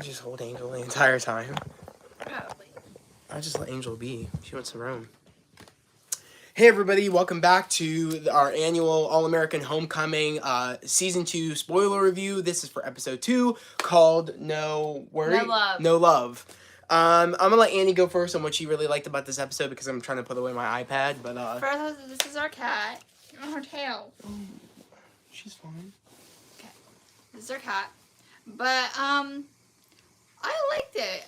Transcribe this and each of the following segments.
just hold Angel the entire time. Probably. I just let Angel be. She wants some room. Hey everybody, welcome back to our annual All-American Homecoming Season 2 spoiler review. This is for Episode 2 called No Worry? No Love. No Love. I'm going to let Annie go first on what she really liked about this episode because I'm trying to put away my iPad. But First, this is our cat. Her tail. She's fine. Okay. This is our cat. But, I liked it.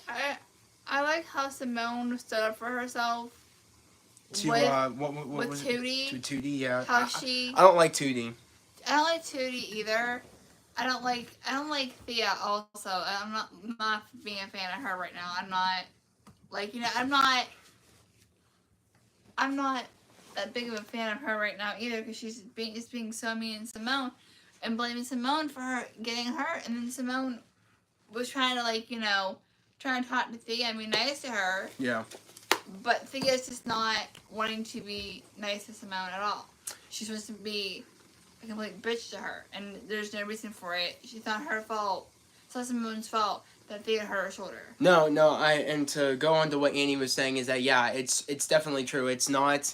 I like how Simone stood up for herself. What with was Tootie. it? To Tootie, yeah. How I don't like Tootie. I don't like Tootie either. I don't like Thea also. I'm not being a fan of her right now. I'm not that big of a fan of her right now either because she's being so mean to Simone and blaming Simone for her getting hurt, and then Simone was trying to trying to talk to Thea and be nice to her. Yeah. But Thea's just not wanting to be nice to Simone at all. She's supposed to be a complete bitch to her, and there's no reason for it. It's not her fault. It's not Simone's fault that Thea hurt her shoulder. No, and to go on to what Annie was saying is that, yeah, it's definitely true. It's not,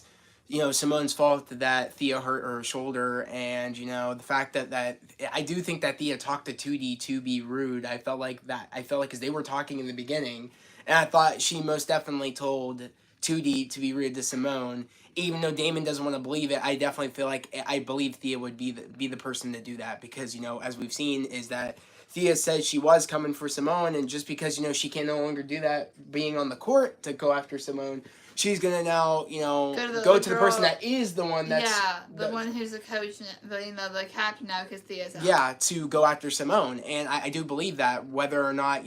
Simone's fault that Thea hurt her shoulder, and, the fact that I do think that Thea talked to Tootie to be rude. I felt like because they were talking in the beginning, and I thought she most definitely told Tootie to be rude to Simone. Even though Damon doesn't want to believe it, I definitely feel like I believe Thea would be the person to do that because, as we've seen, is that Thea said she was coming for Simone, and just because, she can no longer do that being on the court to go after Simone, she's going to now, go to the person that is the one that's... Yeah, the one who's the coach, the captain now because Thea's out. Yeah, to go after Simone, and I do believe that, whether or not,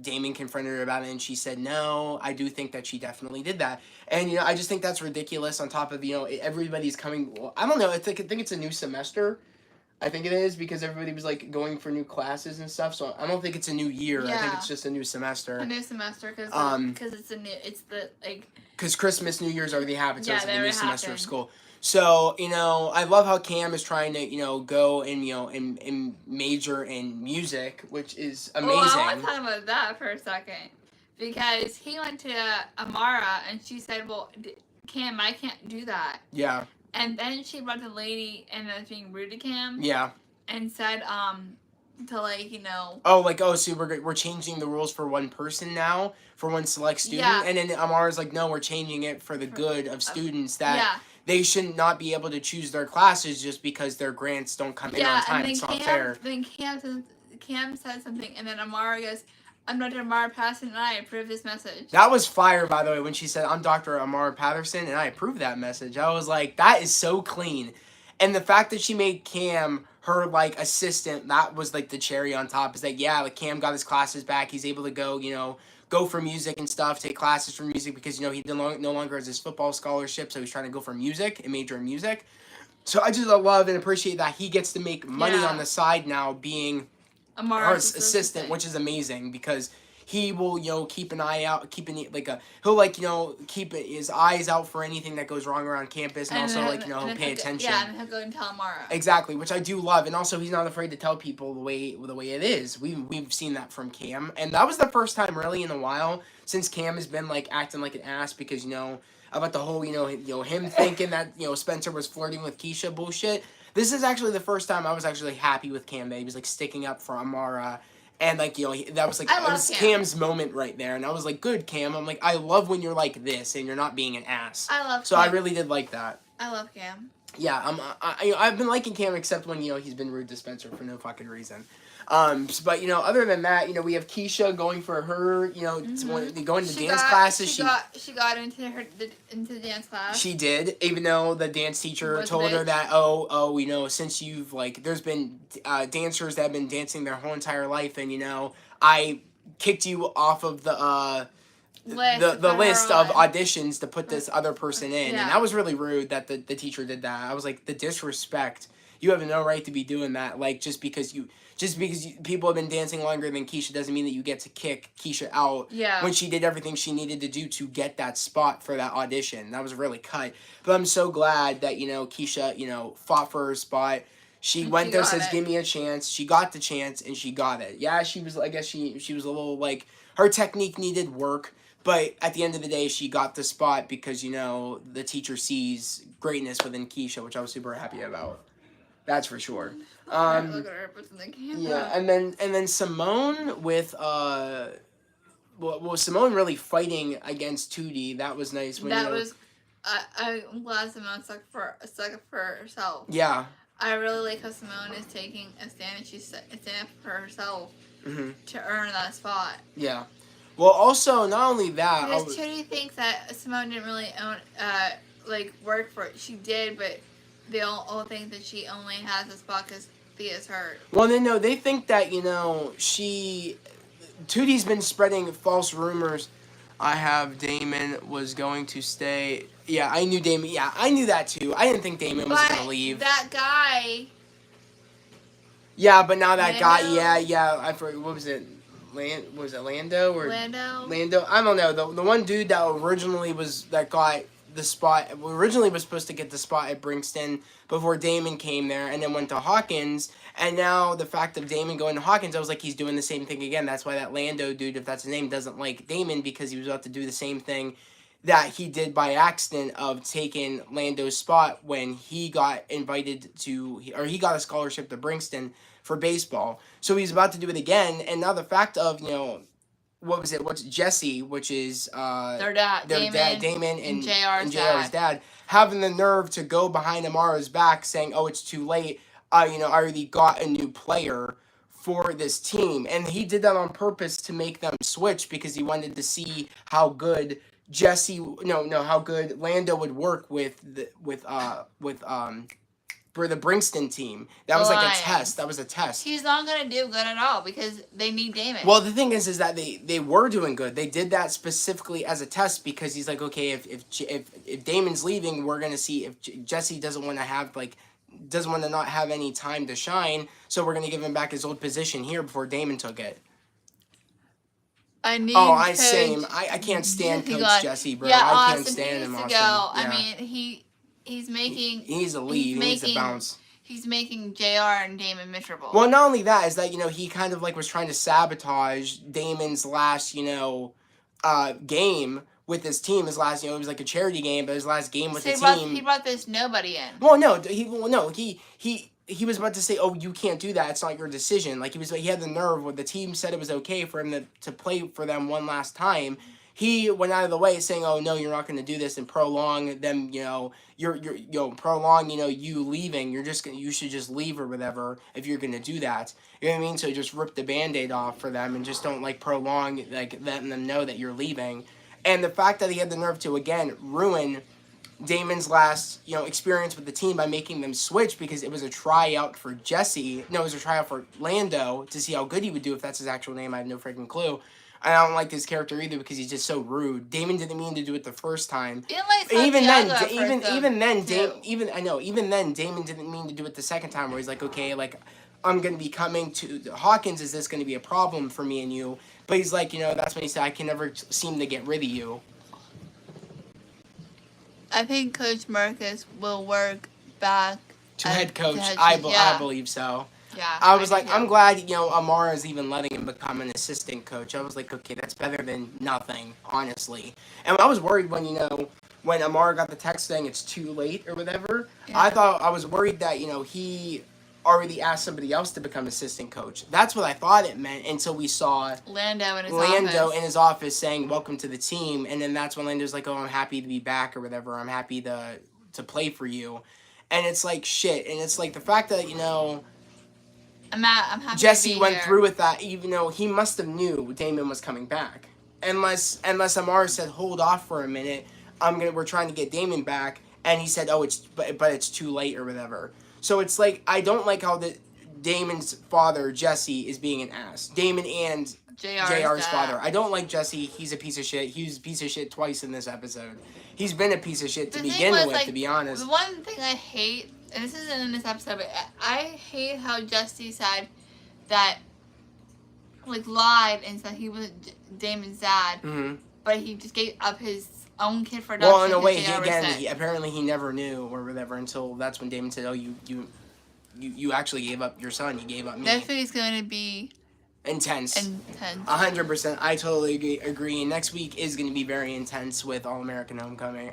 Damon confronted her about it and she said no, I do think that she definitely did that. And, I just think that's ridiculous on top of, everybody's coming... Well, I don't know, I think it's a new semester. I think it is because everybody was, going for new classes and stuff. So I don't think it's a new year. Yeah. I think it's just a new semester. A new semester because because Christmas, New Year's already happened, so it's like a new semester of school. So, I love how Cam is trying to, go and major in music, which is amazing. Well, I want to talk about that for a second. Because he went to Amara and she said, well, Cam, I can't do that. Yeah. And then she brought the lady and was being rude to Cam. Yeah. And said, so we're changing the rules for one person now, for one select student. Yeah. And then Amara's like, no, we're changing it for the good of students that they should not be able to choose their classes just because their grants don't come in on time. It's not fair. Then Cam said something, and then Amara goes, I'm Dr. Amara Patterson, and I approve this message. That was fire, by the way, when she said, I'm Dr. Amara Patterson, and I approve that message. I was like, that is so clean. And the fact that she made Cam her, assistant, that was, the cherry on top. Is that, Cam got his classes back. He's able to go, go for music and stuff, take classes for music because, he no longer has his football scholarship, so he's trying to go for music and major in music. So I just love and appreciate that he gets to make money on the side now being Amara's assistant, which is amazing because he will, keep an eye out, keep his eyes out for anything that goes wrong around campus, and also, he'll pay attention. Yeah, and he'll go and tell Amara. Exactly, which I do love, and also he's not afraid to tell people the way it is. We've seen that from Cam, and that was the first time really in a while since Cam has been, acting like an ass because, about the whole, him thinking that, Spencer was flirting with Keisha bullshit. This is actually the first time I was actually happy with Cam that he was sticking up for Amara, and that was it was Cam's moment right there, and I was like, good Cam. I'm like, I love when you're like this and you're not being an ass. I love. So Cam. I really did like that. I love Cam. Yeah, I've been liking Cam except when he's been rude to Spencer for no fucking reason. But other than that, we have Keisha going for her, going to dance classes. She got into the dance class. She did, even though the dance teacher told her that since you've there's been dancers that have been dancing their whole entire life, and I kicked you off of the list of auditions to put this other person in, and that was really rude that the teacher did that. I was like, the disrespect. You have no right to be doing that. Just because people have been dancing longer than Keisha doesn't mean that you get to kick Keisha out when she did everything she needed to do to get that spot for that audition. That was really cut. But I'm so glad that, Keisha, fought for her spot. She And went she there, got says, it. "Give me a chance." She got the chance, and she got it. Yeah, she was. I guess she was a little like her technique needed work, but at the end of the day, she got the spot because the teacher sees greatness within Keisha, which I was super happy about. That's for sure. Look at her pushing the camera. Yeah, and then Simone with well, Simone really fighting against Tootie. That was nice. When That was. I'm glad Simone stuck up for herself. Yeah. I really like how Simone is taking a stand and she's standing up for herself to earn that spot. Yeah. Well, also not only that, because Tootie thinks that Simone didn't really work for it. She did, but they all think that she only has a spot because Thea's hurt. Well, no, they think that Tootie's been spreading false rumors. I have Damon was going to stay. Yeah, I knew Damon. Yeah, I knew that too. I didn't think Damon was going to leave. That guy. Yeah, but now that guy. Lando? Yeah. I forgot. What was it? Was it Lando or Lando? Lando? I don't know. The one dude that originally got the spot. Originally was supposed to get the spot at Brinkston before Damon came there, and then went to Hawkins. And now the fact of Damon going to Hawkins, I was like, he's doing the same thing again. That's why that Lando dude, if that's his name, doesn't like Damon, because he was about to do the same thing that he did by accident of taking Lando's spot when he got invited to, or he got a scholarship to Brinkston for baseball. So he's about to do it again. And now the fact of, what was it? What's Jesse, which is Their dad, Damon and JR's dad, having the nerve to go behind Amara's back saying, "Oh, it's too late. I already got a new player for this team." And he did that on purpose to make them switch because he wanted to see how good how good Lando would work for the Brinkston team. That was like a test. That was a test. He's not going to do good at all because they need Damon. Well, the thing is that they were doing good. They did that specifically as a test because he's like, okay, if Damon's leaving, we're going to see if Jesse doesn't want to not have any time to shine, so we're going to give him back his old position here before Damon took it. I can't stand Coach Jesse, bro. Yeah, I can't stand him, Austin. Yeah. I mean, he's making... He needs to leave. He needs to bounce. He's making JR and Damon miserable. Well, not only that, is that, he kind of, was trying to sabotage Damon's last, game with his team. His last, it was like a charity game, but his last game with the team... He brought this nobody in. Well, no, he was about to say, "Oh, you can't do that. It's not your decision." He had the nerve when the team said it was okay for him to play for them one last time. He went out of the way saying, "Oh no, you're not going to do this," and prolong them. Prolong. You leaving. You should just leave or whatever if you're going to do that. You know what I mean? So just rip the Band-Aid off for them and just don't prolong letting them know that you're leaving. And the fact that he had the nerve to again ruin Damon's last, experience with the team by making them switch because it was a tryout for Jesse. No, it was a tryout for Lando to see how good he would do if that's his actual name. I have no freaking clue. And I don't like his character either because he's just so rude. Damon didn't mean to do it the first time. Even then, Damon didn't mean to do it the second time where he's like, okay, I'm going to be coming to Hawkins. Is this going to be a problem for me and you? But he's like, that's when he said, I can never seem to get rid of you. I think Coach Marcus will work back to head coach. I believe so. Yeah. I was like, I'm glad, Amara is even letting him become an assistant coach. I was like, okay, that's better than nothing, honestly. And I was worried when Amara got the text saying it's too late or whatever. Yeah. I was worried that, he already asked somebody else to become assistant coach. That's what I thought it meant until we saw Lando in his office saying, welcome to the team. And then that's when Lando's like, oh, I'm happy to be back or whatever. I'm happy to play for you. And it's like, shit. And it's like the fact that, I'm happy Jesse went through with that, even though he must have knew Damon was coming back. Unless Amara said, hold off for a minute, we're trying to get Damon back. And he said, oh, but it's too late or whatever. So it's like, I don't like how Damon's father, Jesse, is being an ass. Damon and JR's father. I don't like Jesse. He's a piece of shit. He was a piece of shit twice in this episode. He's been a piece of shit to begin with, to be honest. The one thing I hate, and this isn't in this episode, but I hate how Jesse said that, lied and said he was Damon's dad, but he just gave up his own kid for adoption. Well, in a way, he never knew or whatever until that's when Damon said, "Oh, you you actually gave up your son. You gave up me. Next week is going to be intense. 100%. I totally agree. Next week is going to be very intense with All-American Homecoming.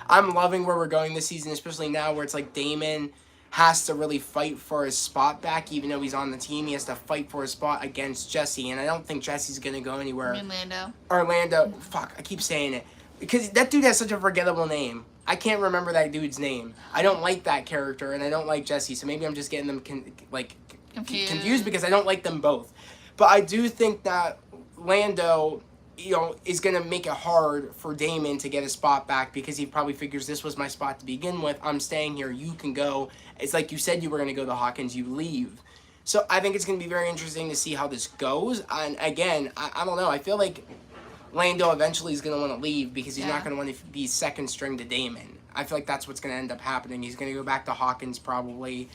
I'm loving where we're going this season, especially now where it's like Damon has to really fight for his spot back, even though he's on the team. He has to fight for his spot against Jesse, and I don't think Jesse's going to go anywhere. Orlando. Fuck, I keep saying it. Because that dude has such a forgettable name. I can't remember that dude's name. I don't like that character, and I don't like Jesse, so maybe I'm just getting them confused because I don't like them both. But I do think that Lando, is going to make it hard for Damon to get his spot back because he probably figures this was my spot to begin with. I'm staying here. You can go. It's like you said you were going to go to Hawkins. You leave. So I think it's going to be very interesting to see how this goes. And again, I don't know. I feel like Lando eventually is going to want to leave because he's not going to want to be second string to Damon. I feel like that's what's going to end up happening. He's going to go back to Hawkins probably.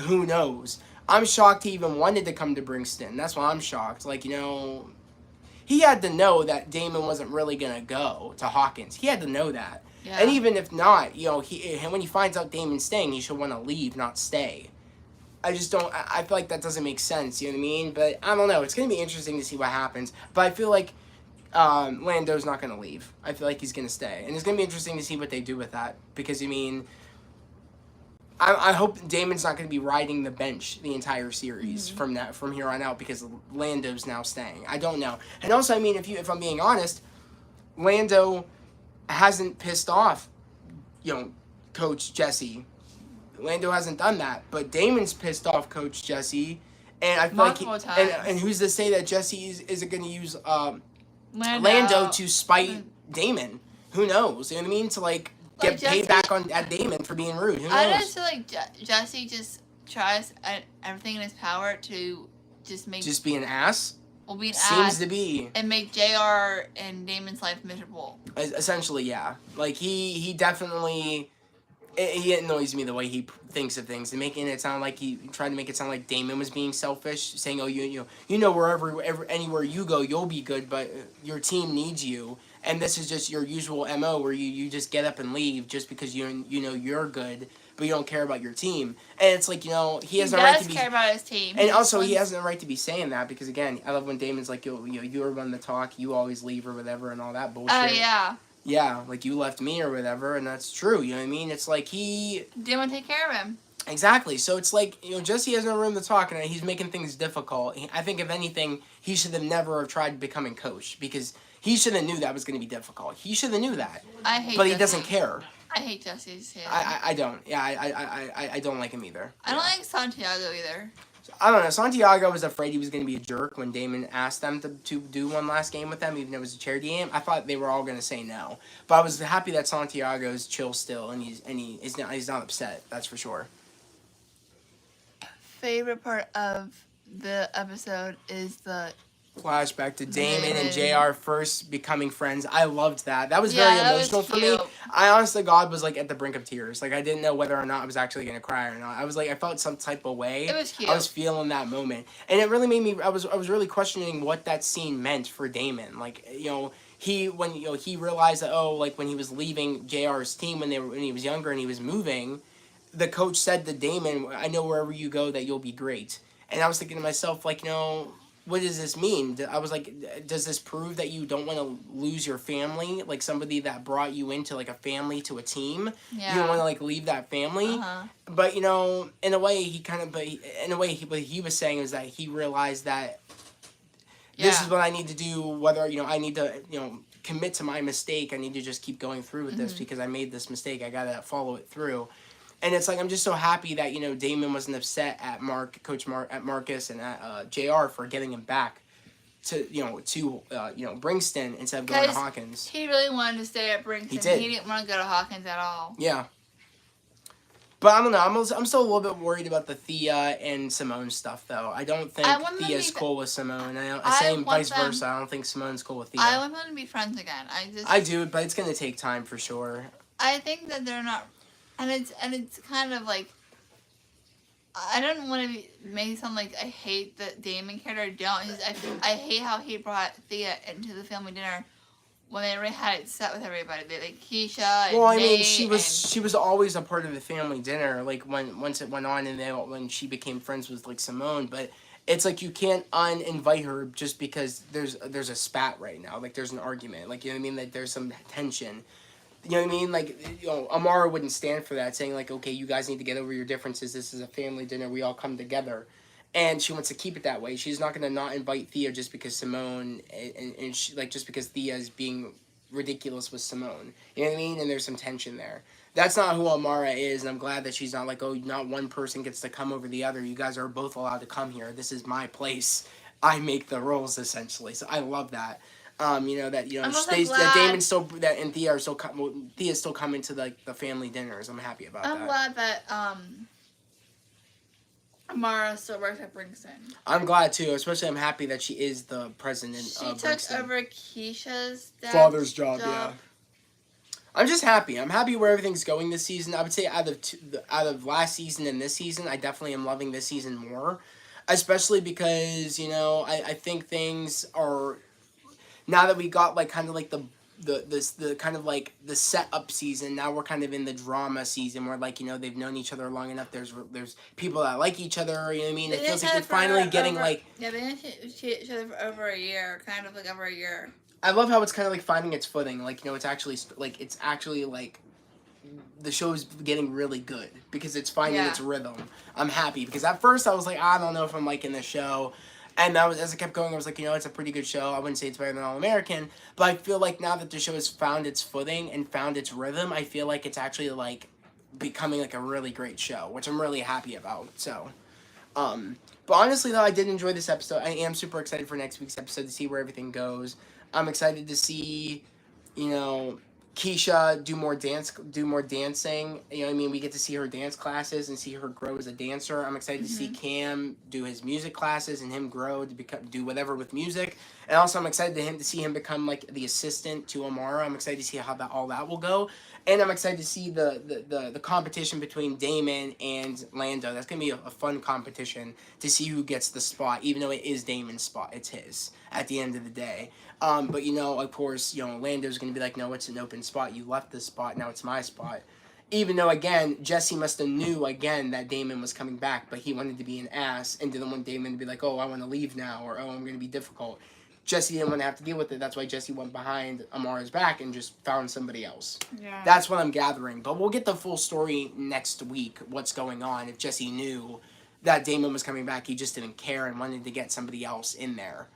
Who knows? I'm shocked he even wanted to come to Bringston. That's why I'm shocked. He had to know that Damon wasn't really going to go to Hawkins. He had to know that. Yeah. And even if not, when he finds out Damon's staying, he should want to leave, not stay. I just don't, I feel like that doesn't make sense, you know what I mean? But I don't know. It's going to be interesting to see what happens. But I feel like Lando's not going to leave. I feel like he's going to stay. And it's going to be interesting to see what they do with that. Because, I hope Damon's not going to be riding the bench the entire series from here on out because Lando's now staying. I don't know. And also, if I'm being honest, Lando hasn't pissed off, Coach Jesse. Lando hasn't done that, but Damon's pissed off Coach Jesse, and I feel and who's to say that Jesse isn't going to use Lando to spite Damon? Who knows? You know what I mean? To get paid back at Damon for being rude. Who knows? I just feel like Jesse just tries everything in his power to just be an ass. Well, be an Seems ass to be. And make JR and Damon's life miserable. Essentially, yeah. He definitely. He annoys me the way he thinks of things and making it sound like he tried to make it sound like Damon was being selfish, saying, "Oh, wherever anywhere you go, you'll be good, but your team needs you." And this is just your usual MO where you just get up and leave just because you're good, but you don't care about your team. And it's like, he has no right to be care about his team. And also he has no right to be saying that because again, I love when Damon's like, you're one to talk, you always leave or whatever and all that bullshit. Oh yeah. Yeah, like you left me or whatever, and that's true, you know what I mean? It's like he didn't want to take care of him. Exactly. So it's like, Jesse has no room to talk, and he's making things difficult. I think, if anything, he should have never tried becoming coach, because he should have knew that was going to be difficult. He should have knew that. But he doesn't care. I hate Jesse. I don't. Yeah, I don't like him either. I don't like Santiago either. I don't know. Santiago was afraid he was going to be a jerk when Damon asked them to do one last game with them, even though it was a charity game. I thought they were all going to say no. But I was happy that Santiago's chill still, and he's not upset. That's for sure. Favorite part of the episode is the flashback to Damon and JR first becoming friends. I loved that. That was very emotional for me. I honestly, God, was at the brink of tears. I didn't know whether or not I was actually going to cry or not. I was I felt some type of way. It was cute. I was feeling that moment. And it really made me, I was really questioning what that scene meant for Damon. When he realized that, when he was leaving JR's team when he was younger and he was moving, the coach said to Damon, "I know wherever you go that you'll be great." And I was thinking to myself, what does this mean? I was like, does this prove that you don't want to lose your family? Somebody that brought you into a family to a team. Yeah. You don't want to leave that family. Uh-huh. But in a way what he was saying is that he realized that this is what I need to do. Whether I need to commit to my mistake. I need to just keep going through with this because I made this mistake. I gotta follow it through. And it's I'm just so happy that, Damon wasn't upset at Marcus and at JR for getting him back to Bringston instead of going to Hawkins. He really wanted to stay at Bringston. He did. He didn't want to go to Hawkins at all. Yeah. But I don't know. I'm still a little bit worried about the Thea and Simone stuff, though. I don't think Thea's cool with Simone. Same vice versa. I don't think Simone's cool with Thea. I want them to be friends again. I do, but it's going to take time for sure. I think that they're not... And it's kind of I don't want to make it sound like I hate the Damon character. I hate how he brought Thea into the family dinner when they already had it set with everybody. They, like Keisha and Well, I mean, Nate she was always a part of the family dinner. Like once it went on, and then when she became friends with like Simone, but it's like you can't uninvite her just because there's a spat right now. Like there's an argument. Like you know what I mean. Like there's some tension. You know what I mean? Like Amara wouldn't stand for that, saying like, okay, you guys need to get over your differences. This is a family dinner. We all come together. And she wants to keep it that way. She's not going to not invite Thea just because Simone and she, like just because Thea is being ridiculous with Simone. You know what I mean? And there's some tension there. That's not who Amara is, and I'm glad that she's not like, oh, not one person gets to come over the other. You guys are both allowed to come here. This is my place. I make the rules essentially. So I love that. I'm also That glad, Damon still that and Thea are still Thea's still coming to the family dinners. I'm happy about that. I'm glad that Amara still works at Princeton. I'm glad too, especially I'm happy that she is the president She of took Princeton. over Keisha's Father's job. Yeah. I'm just happy. I'm happy where everything's going this season. I would say out of last season and this season, I definitely am loving this season more, especially because I think things are now that we got like kind of like the kind of like the setup season. Now we're kind of in the drama season where like they've known each other long enough. There's people that like each other. You know what I mean? It feels like they're finally getting like they didn't see each other for over a year, kind of like over a year. I love how it's kind of like finding its footing. Like it's actually like the show's getting really good because it's finding its rhythm. I'm happy because at first I was like, I don't know if I'm liking the show. And as I kept going, I was like, it's a pretty good show. I wouldn't say it's better than All American, but I feel like now that the show has found its footing and found its rhythm, I feel like it's actually like becoming like a really great show, which I'm really happy about. So, but honestly though, I did enjoy this episode. I am super excited for next week's episode to see where everything goes. I'm excited to see, Keisha do more dancing. You know what I mean? We get to see her dance classes and see her grow as a dancer. I'm excited to see Cam do his music classes and him grow to do whatever with music. And also I'm excited to see him become like the assistant to Amara. I'm excited to see how all that will go. And I'm excited to see the competition between Damon and Lando. That's going to be a fun competition to see who gets the spot, even though it is Damon's spot. It's his at the end of the day. But of course, Lando's going to be like, no, it's an open spot. You left this spot. Now it's my spot. Even though, again, Jesse must have knew, again, that Damon was coming back, but he wanted to be an ass and didn't want Damon to be like, oh, I want to leave now, or oh, I'm going to be difficult. Jesse didn't want to have to deal with it. That's why Jesse went behind Amara's back and just found somebody else. Yeah. That's what I'm gathering. But we'll get the full story next week, what's going on. If Jesse knew that Damon was coming back, he just didn't care and wanted to get somebody else in there.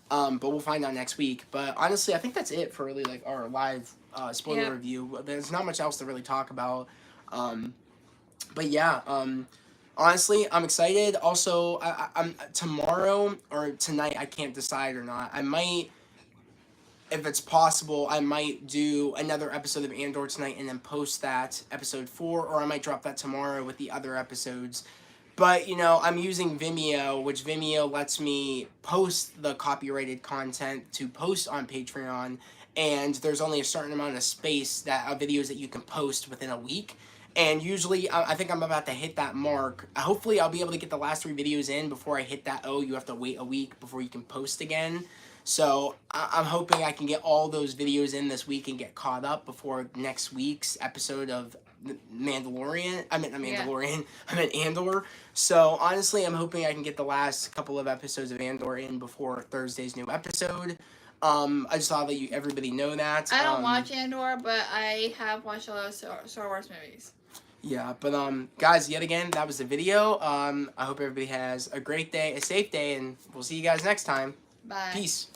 But we'll find out next week. But honestly, I think that's it for really like our live spoiler review. There's not much else to really talk about. But yeah, honestly, I'm excited. Also, I'm tomorrow or tonight, I can't decide or not. I might, if it's possible, I might do another episode of Andor tonight and then post that episode 4, or I might drop that tomorrow with the other episodes. But, I'm using Vimeo, which Vimeo lets me post the copyrighted content to post on Patreon, and there's only a certain amount of space videos that you can post within a week. And usually, I think I'm about to hit that mark. Hopefully, I'll be able to get the last 3 videos in before I hit that, you have to wait a week before you can post again. So, I'm hoping I can get all those videos in this week and get caught up before next week's episode of Mandalorian. I meant Andor. So, honestly, I'm hoping I can get the last couple of episodes of Andor in before Thursday's new episode. I just thought that everybody know that. I don't watch Andor, but I have watched a lot of Star Wars movies. Yeah, but guys, yet again, that was the video. I hope everybody has a great day, a safe day, and we'll see you guys next time. Bye. Peace.